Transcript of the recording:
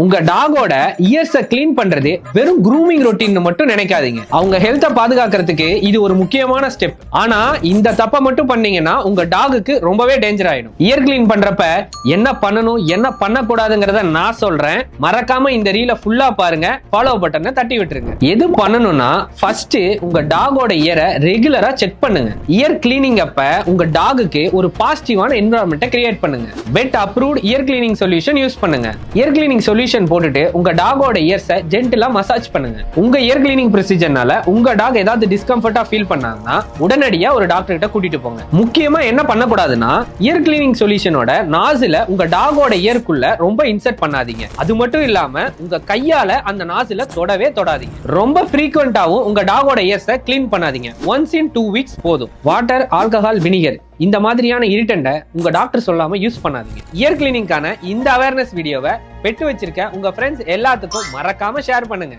உங்க டாகோட years clean பண்றது வெறும் க்ரூமிங் ரொட்டீன் மட்டும் நினைக்காதீங்க. அவங்க ஹெல்த்தை பாதுகாக்கிறதுக்கு இது ஒரு முக்கியமான ஸ்டெப். ஆனா இந்த தப்பை மட்டும் பண்ணீங்கன்னா உங்க டாகுக்கு ரொம்பவே டேஞ்சர் ஆயிடும். இயர் கிளீன் பண்றப்ப என்ன பண்ணணும் என்ன பண்ணக்கூடாதுங்கிறத நான் சொல்றேன். மறக்காம இந்த ரீல ஃபுல்லா பாருங்க. ஃபாலோ பட்டனை தட்டி விட்டுருங்க. எது பண்ணணும்னா ஃபர்ஸ்ட் உங்க டாகோட இயரை ரெகுலரா செக் பண்ணுங்க. இயர் கிளீனிங் அப்ப உங்க டாகுக்கு ஒரு பாசிட்டிவான என்விரான்மெண்ட்டை கிரியேட் பண்ணுங்க. Pet approved ear cleaning solution use பண்ணுங்க. இயர் கிளீனிங் சொல்யூஷன் போட்டுட்டு உங்க டாகோட இயர்ஸை ஜென்டிலா மசாஜ் பண்ணுங்க. உங்க இயர் கிளீனிங் ப்ரொசீஜர்னால உங்க டாக் ஏதாவது டிஸ்கம்ஃபர்ட்டா ஃபீல் பண்ணாங்கன்னா உடனடியா ஒரு டாக்டர் கிட்ட கூட்டிட்டு போங்க. முக்கியமா என்ன பண்ணக்கூடாதுன்னா இயர் கிளீனிங் சொல்யூஷனோட நாசில உங்க டாகோட இயர்க்குள்ள ரொம்ப இன்சர்ட் பண்ணாதீங்க. அது மட்டும் இல்லாம உங்க கையால அந்த நாசில தொடவே தொடாதீங்க. ரொம்ப ஃப்ரீக்வென்ட்டாவும் உங்க டாகோட இயர்ஸை கிளீன் பண்ணாதீங்க. ஒன்ஸ் இன் 2 வீக்ஸ் போதும். வாட்டர், ஆல்கஹால், வினிகர் இந்த மாதிரியான இரிட்டன்ட உங்க டாக்டர் சொல்லாம யூஸ் பண்ணாதீங்க. இயர் கிளீனிங்கான இந்த அவேர்னஸ் வீடியோவை பெட்டு வச்சிருக்க உங்க ஃப்ரெண்ட்ஸ் எல்லாத்துக்கும் மறக்காம ஷேர் பண்ணுங்க.